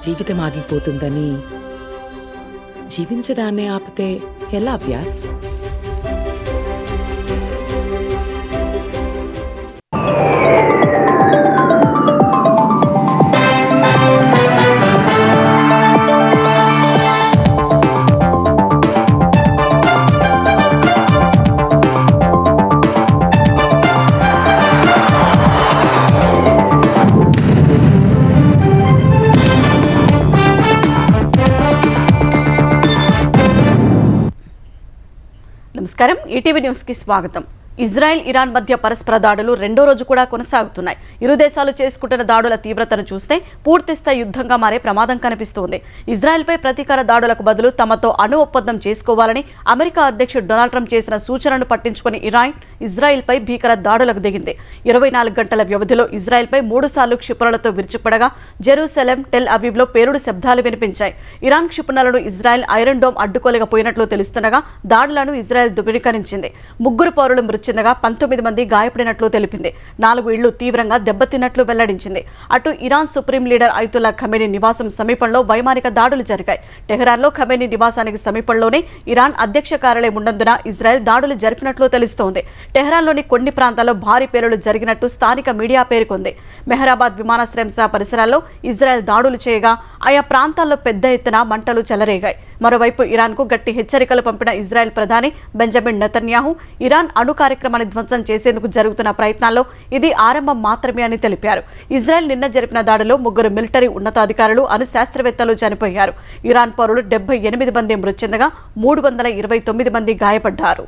జీవితం ఆగిపోతుందని జీవించడాన్ని ఆపితే ఎలా వ్యాస్? నమస్కారం, ఈటీవీ న్యూస్ కి స్వాగతం. ఇజ్రాయెల్ ఇరాన్ మధ్య పరస్పర దాడులు రెండో రోజు కూడా కొనసాగుతున్నాయి. ఇరు దేశాలు చేసుకుంటున్న దాడుల తీవ్రతను చూస్తే పూర్తిస్థాయి యుద్ధంగా మారే ప్రమాదం కనిపిస్తోంది. ఇజ్రాయెల్పై ప్రతీకార దాడులకు బదులు తమతో అణు ఒప్పందం చేసుకోవాలని అమెరికా అధ్యక్షుడు డొనాల్డ్ ట్రంప్ చేసిన సూచనను పట్టించుకుని ఇరాన్ ఇజ్రాయెల్పై భీకర దాడులకు దిగింది. 24 గంటల వ్యవధిలో ఇజ్రాయెల్పై 3 సార్లు క్షిపణులతో విరుచుకుపడగా జెరూసలేం, టెల్ అవీవ్లో పేలుడు శబ్దాలు వినిపించాయి. ఇరాన్ క్షిపణులను ఇజ్రాయెల్ ఐరన్ డోమ్ అడ్డుకోలేకపోయినట్లు తెలుస్తుండగా దాడులను ఇజ్రాయెల్ ధృవీకరించింది. 3 పౌరులు మృతి చెందగా 19 మంది గాయపడినట్లు తెలిపింది. 4 ఇళ్లు తీవ్రంగా దెబ్బతిన్నట్లు వెల్లడించింది. అటు Iran supreme leader Ayatollah Khamenei నివాసం సమీపంలో వైమానిక దాడులు జరిగాయి. టెహరాన్లో ఖమేనీ నివాసానికి సమీపంలోనే ఇరాన్ అధ్యక్ష కార్యాలయం ఉన్నందున ఇజ్రాయెల్ దాడులు జరిపినట్లు తెలుస్తోంది. టెహరాన్లోని కొన్ని ప్రాంతాల్లో భారీ పేలుళ్లు జరిగినట్టు స్థానిక మీడియా పేర్కొంది. మెహరాబాద్ విమానాశ్రయం సహా పరిసరాల్లో ఇజ్రాయెల్ దాడులు చేయగా ఆయా ప్రాంతాల్లో పెద్ద ఎత్తున మంటలు చెలరేగాయి. మరోవైపు ఇరాన్కు గట్టి హెచ్చరికలు పంపిన ఇజ్రాయెల్ ప్రధాని బెంజమిన్ నెతన్యాహు ఇరాన్ అణు కార్యక్రమాన్ని ధ్వంసం చేసేందుకు జరుగుతున్న ప్రయత్నాల్లో ఇది ఆరంభం మాత్రమే అని తెలిపారు. ఇజ్రాయెల్ నిన్న జరిపిన దాడిలో 3 మిలిటరీ ఉన్నతాధికారులు, అణు శాస్త్రవేత్తలు చనిపోయారు. ఇరాన్ పౌరులు 78 మంది మృతి చెందగా 329 మంది గాయపడ్డారు.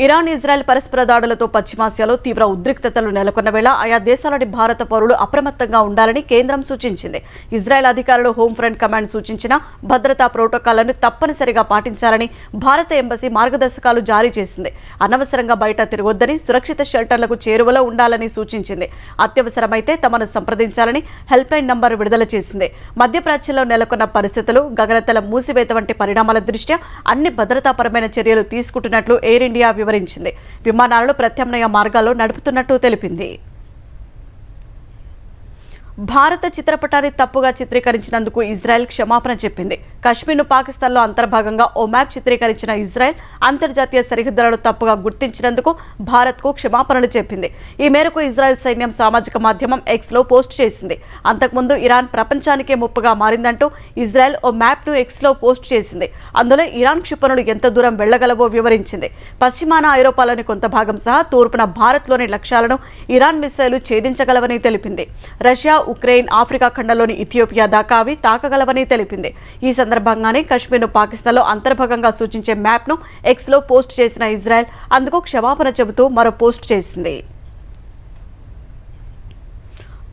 ఇరాన్ ఇజ్రాయెల్ పరస్పర దాడులతో పశ్చిమాసియాలో తీవ్ర ఉద్రిక్తతలు నెలకొన్న వేళ ఆయా దేశాలోని భారత పౌరులు అప్రమత్తంగా ఉండాలని కేంద్రం సూచించింది. ఇజ్రాయెల్ అధికారులు హోంఫ్రంట్ కమాండ్ సూచించిన భద్రతా ప్రోటోకాల్లను తప్పనిసరిగా పాటించాలని భారత ఎంబసీ మార్గదర్శకాలు జారీ చేసింది. అనవసరంగా బయట తిరగొద్దని, సురక్షిత షెల్టర్లకు చేరువలో ఉండాలని సూచించింది. అత్యవసరమైతే తమను సంప్రదించాలని హెల్ప్ లైన్ నంబర్ విడుదల చేసింది. మధ్యప్రాచ్యంలో నెలకొన్న పరిస్థితులు, గగనతల మూసివేత వంటి పరిణామాల దృష్ట్యా అన్ని భద్రతాపరమైన చర్యలు తీసుకుంటున్నట్లు ఎయిర్ ఇండియా వివరించింది. విమానాలను ప్రత్యామ్నాయ మార్గాల్లో నడుపుతున్నట్టు తెలిపింది. భారత చిత్రపటాన్ని తప్పుగా చిత్రీకరించినందుకు ఇజ్రాయెల్ క్షమాపణ చెప్పింది. కశ్మీర్ను పాకిస్తాన్లో అంతర్భాగంగా ఓ మ్యాప్ చిత్రీకరించిన ఇజ్రాయెల్ అంతర్జాతీయ సరిహద్దులను తప్పుగా గుర్తించినందుకు భారత్కు క్షమాపణలు చెప్పింది. ఈ మేరకు ఇజ్రాయెల్ సైన్యం సామాజిక మాధ్యమం ఎక్స్లో పోస్ట్ చేసింది. అంతకుముందు ఇరాన్ ప్రపంచానికే ముప్పుగా మారిందంటూ ఇజ్రాయెల్ ఓ మ్యాప్ను ఎక్స్లో పోస్ట్ చేసింది. అందులో ఇరాన్ క్షిపణులు ఎంత దూరం వెళ్లగలవో వివరించింది. పశ్చిమాన ఐరోపాలోని కొంత భాగం సహా తూర్పున భారత్లోని లక్ష్యాలను ఇరాన్ మిసైలు ఛేదించగలవని తెలిపింది. రష్యా, ఉక్రెయిన్, ఆఫ్రికా ఖండంలోని ఇథియోపియా దాకా అవి తాకగలవని తెలిపింది. ఈ సందర్భంగానే కశ్మీర్ను పాకిస్తాన్లో అంతర్భాగంగా సూచించే మ్యాప్ను ఎక్స్లో పోస్ట్ చేసిన ఇజ్రాయెల్ అందుకు క్షమాపణ చెబుతూ మరో పోస్ట్ చేసింది.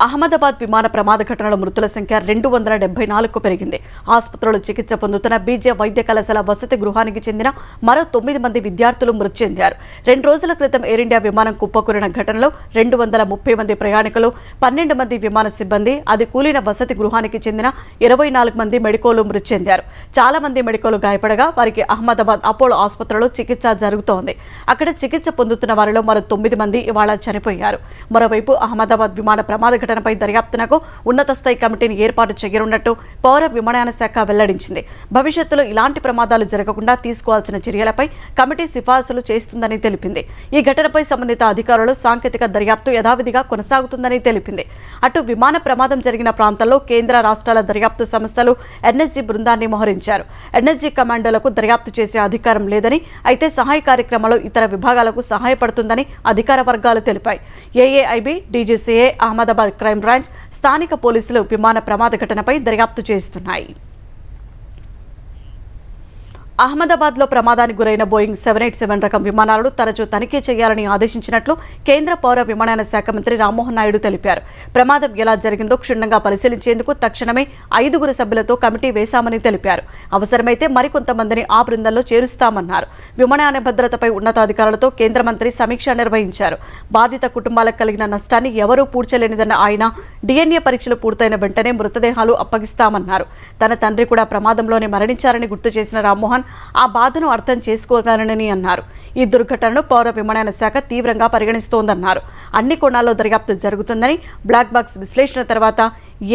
అహ్మదాబాద్ విమాన ప్రమాద ఘటనలో మృతుల సంఖ్య 274కు పెరిగింది. ఆసుపత్రిలో చికిత్స పొందుతున్న బీజే వైద్య కళాశాల వసతి గృహానికి చెందిన మరో 9 మంది విద్యార్థులు మృతి చెందారు. 2 రోజుల క్రితం ఎయిర్ ఇండియా విమానం కుప్పకూలిన ఘటనలో 230 మంది ప్రయాణికులు, 12 మంది విమాన సిబ్బంది, అది కూలిన వసతి గృహానికి చెందిన 24 మంది మెడికోలు మృతి చెందారు. చాలా మంది మెడికోలు గాయపడగా వారికి అహ్మదాబాద్ అపోలో ఆసుపత్రిలో చికిత్స జరుగుతోంది. అక్కడ చికిత్స పొందుతున్న వారిలో మరో 9 మంది ఇవాళ చనిపోయారు. మరోవైపు అహ్మదాబాద్ విమాన ప్రమాద ఘటనపై దర్యాప్తునకు ఉన్నత స్థాయి కమిటీని ఏర్పాటు చేయనున్నట్టు పౌర విమానయాన శాఖ వెల్లడించింది. భవిష్యత్తులో ఇలాంటి ప్రమాదాలు జరగకుండా తీసుకోవాల్సిన చర్యలపై కమిటీ సిఫార్సులు చేస్తుందని తెలిపింది. ఈ ఘటనపై సంబంధిత అధికారులు సాంకేతిక దర్యాప్తు యథావిధిగా కొనసాగుతుందని తెలిపింది. అటు విమాన ప్రమాదం జరిగిన ప్రాంతాల్లో కేంద్ర, రాష్ట్రాల దర్యాప్తు సంస్థలు ఎన్ఎస్జీ బృందాన్ని మోహరించారు. ఎన్ఎస్జీ కమాండోలకు దర్యాప్తు చేసే అధికారం లేదని, అయితే సహాయ కార్యక్రమాలు ఇతర విభాగాలకు సహాయపడుతుందని అధికార వర్గాలు తెలిపాయి. AAIB, DGCA, Ahmedabad crime branch, స్థానిక పోలీసులు విమాన ప్రమాద ఘటనపై దర్యాప్తు చేస్తున్నాయి. అహ్మదాబాద్లో ప్రమాదానికి గురైన బోయింగ్ 787 రకం విమానాలను తరచూ తనిఖీ చేయాలని ఆదేశించినట్లు కేంద్ర పౌర విమానయాన శాఖ మంత్రి రామ్మోహన్ నాయుడు తెలిపారు. ప్రమాదం ఎలా జరిగిందో క్షుణ్ణంగా పరిశీలించేందుకు తక్షణమే 5 సభ్యులతో కమిటీ వేశామని తెలిపారు. అవసరమైతే మరికొంతమందిని ఆ బృందంలో చేరుస్తామన్నారు. విమానయాన భద్రతపై ఉన్నతాధికారులతో కేంద్ర మంత్రి సమీక్ష నిర్వహించారు. బాధిత కుటుంబాలకు కలిగిన నష్టాన్ని ఎవరూ పూడ్చలేనిదన్న ఆయన DNA పరీక్షలు పూర్తయిన వెంటనే మృతదేహాలు అప్పగిస్తామన్నారు. తన తండ్రి కూడా ప్రమాదంలోనే మరణించారని గుర్తు చేసిన రామ్మోహన్ ఆ బాధను అర్థం చేసుకోగలనని అన్నారు. ఈ దుర్ఘటనను పౌర విమానయాన శాఖ తీవ్రంగా పరిగణిస్తోందన్నారు. అన్ని కోణాల్లో దర్యాప్తు జరుగుతుందని, బ్లాక్ బాక్స్ విశ్లేషణ తర్వాత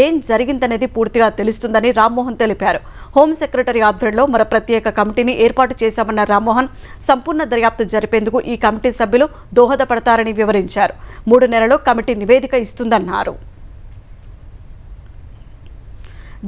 ఏం జరిగిందనేది పూర్తిగా తెలుస్తుందని రామ్మోహన్ తెలిపారు. హోం సెక్రటరీ ఆధ్వర్యంలో మరో ప్రత్యేక కమిటీని ఏర్పాటు చేశామన్న రామ్మోహన్ సంపూర్ణ దర్యాప్తు జరిపేందుకు ఈ కమిటీ సభ్యులు దోహదపడతారని వివరించారు. 3 నెలల్లో కమిటీ నివేదిక ఇస్తుందన్నారు.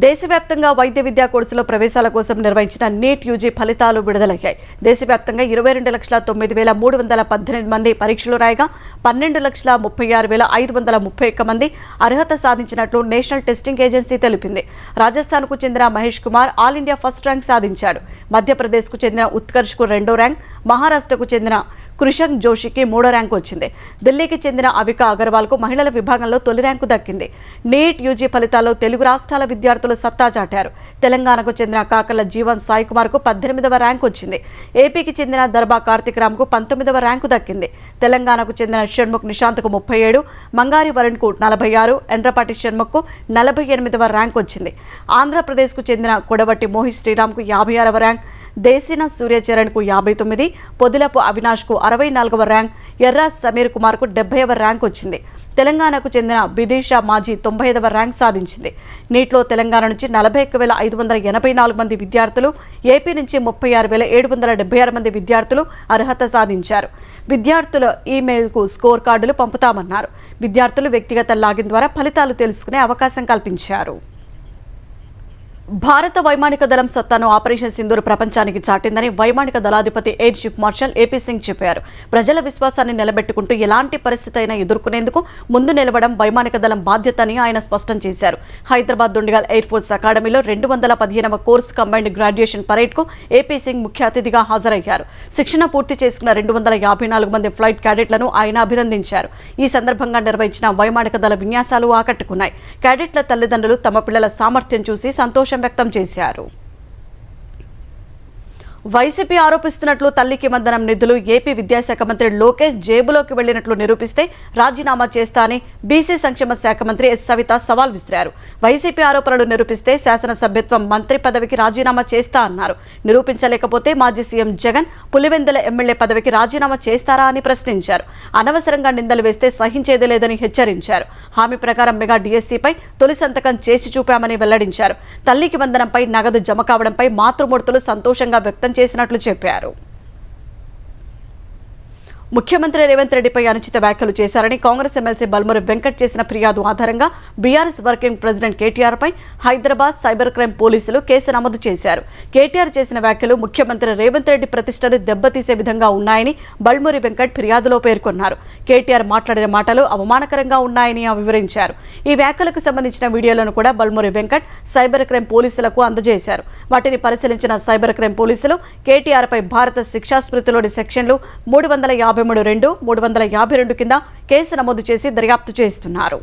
దేశవ్యాప్తంగా వైద్య విద్యా కోర్సులో ప్రవేశాల కోసం నిర్వహించిన నీట్ యూజీ ఫలితాలు విడుదలయ్యాయి. దేశవ్యాప్తంగా 22,09,318 మంది పరీక్షలు రాయగా 12,36,531 మంది అర్హత సాధించినట్లు నేషనల్ టెస్టింగ్ ఏజెన్సీ తెలిపింది. రాజస్థాన్కు చెందిన Mahesh Kumar all India first rank సాధించాడు. మధ్యప్రదేశ్కు చెందిన ఉత్కర్ష్కు 2వ ర్యాంక్, మహారాష్ట్రకు చెందిన కృషంక్ జోషికి 3వ ర్యాంకు వచ్చింది. ఢిల్లీకి చెందిన అవికా అగర్వాల్కు మహిళల విభాగంలో తొలి ర్యాంకు దక్కింది. నీట్ యూజీ ఫలితాల్లో తెలుగు రాష్ట్రాల విద్యార్థులు సత్తా చాటారు. తెలంగాణకు చెందిన కాకర్ల జీవన్ సాయి కుమార్కు 18వ ర్యాంకు వచ్చింది. ఏపీకి చెందిన దర్బా కార్తిక్ రామ్కు 19వ ర్యాంకు దక్కింది. తెలంగాణకు చెందిన షణ్ముఖ్ నిశాంత్కు 37, మంగారి వరుణ్కు 46, ఎండ్రపాటి షణ్ముఖ్కు 48వ ర్యాంకు వచ్చింది. ఆంధ్రప్రదేశ్కు చెందిన కొడవట్టి మోహిత్ శ్రీరామ్కు 56వ ర్యాంక్, దేశీన సూర్యచరణ్కు 59, పొదిలపు అవినాష్కు 64వ ర్యాంక్, ఎర్ర సమీర్ కుమార్కు 70వ ర్యాంక్ వచ్చింది. తెలంగాణకు చెందిన బిదిషా మాజీ 95వ ర్యాంక్ సాధించింది. నీట్లో తెలంగాణ నుంచి 41,584 మంది విద్యార్థులు, ఏపీ నుంచి 36,776 మంది విద్యార్థులు అర్హత సాధించారు. విద్యార్థుల ఈమెయిల్కు స్కోర్ కార్డులు పంపుతామన్నారు. విద్యార్థులు వ్యక్తిగత లాగిన్ ద్వారా ఫలితాలు తెలుసుకునే అవకాశం కల్పించారు. భారత వైమానిక దళం సత్తాను ఆపరేషన్ సింధూర్ ప్రపంచానికి చాటిందని వైమానిక దళాధిపతి air chief marshal AP Singh చెప్పారు. ప్రజల విశ్వాసాన్ని నిలబెట్టుకుంటూ ఎలాంటి పరిస్థితి అయినా ఎదుర్కొనేందుకు ముందు నిలవడం వైమానిక దళం బాధ్యత అని ఆయన స్పష్టం చేశారు. హైదరాబాద్ దుండిగల్ ఎయిర్ ఫోర్స్ అకాడమీలో 215వ కోర్స్ కంబైన్డ్ గ్రాడ్యుయేషన్ పరేడ్కు ఏపీ సింగ్ ముఖ్య అతిథిగా హాజరయ్యారు. శిక్షణ పూర్తి చేసుకున్న 254 మంది ఫ్లైట్ క్యాడెట్లను ఆయన అభినందించారు. ఈ సందర్భంగా నిర్వహించిన వైమానిక దళ విన్యాసాలు ఆకట్టుకున్నాయి. క్యాడెట్ల తల్లిదండ్రులు తమ పిల్లల సామర్థ్యం చూసి సంతోషం వ్యక్తం చేశారు. వైసీపీ ఆరోపిస్తున్నట్లు తల్లికి వందనం నిధులు ఏపీ విద్యాశాఖ మంత్రి లోకేష్ జేబులోకి వెళ్లినట్లు నిరూపిస్తే రాజీనామా చేస్తా అని బీసీ సంక్షేమ శాఖ మంత్రి ఎస్ సవిత సవాల్ విసిరారు. వైసీపీ ఆరోపణలు నిరూపిస్తే శాసనసభ్యత్వం మంత్రి పదవికి రాజీనామా చేస్తా అన్నారు. నిరూపించలేకపోతే మాజీ సీఎం జగన్ పులివెందుల ఎమ్మెల్యే పదవికి రాజీనామా చేస్తారా అని ప్రశ్నించారు. అనవసరంగా నిందలు వేస్తే సహించేది లేదని హెచ్చరించారు. హామీ ప్రకారం మెగా డిఎస్సీపై తొలి సంతకం చేసి చూపామని వెల్లడించారు. తల్లికి వందనంపై నగదు జమ కావడంపై మాతృమూర్తులు సంతోషంగా వ్యక్తం చేసినట్లు చెప్పారు. ముఖ్యమంత్రి రేవంత్ రెడ్డిపై అనుచిత వ్యాఖ్యలు చేశారని కాంగ్రెస్ ఎమ్మెల్సీ బల్మూరి వెంకట్ చేసిన ఫిర్యాదు ఆధారంగా బీఆర్ఎస్ వర్కింగ్ ప్రెసిడెంట్ కేటీఆర్ పై హైదరాబాద్ సైబర్ క్రైమ్ పోలీసులు కేసు నమోదు చేశారు. కేటీఆర్ చేసిన వ్యాఖ్యలు ముఖ్యమంత్రి రేవంత్ రెడ్డి ప్రతిష్టను దెబ్బతీసే విధంగా ఉన్నాయని బల్మూరి వెంకట్ ఫిర్యాదులో పేర్కొన్నారు. కేటీఆర్ మాట్లాడిన మాటలు అవమానకరంగా ఉన్నాయని వివరించారు. ఈ వ్యాఖ్యలకు సంబంధించిన వీడియోలను కూడా బల్మూరి వెంకట్ సైబర్ క్రైమ్ పోలీసులకు అందజేశారు. వాటిని పరిశీలించిన సైబర్ క్రైమ్ పోలీసులు కేటీఆర్ పై భారత శిక్షా స్మృతిలోని సెక్షన్లు 353(2), 352 కింద కేసు నమోదు చేసి దర్యాప్తు చేస్తున్నారు.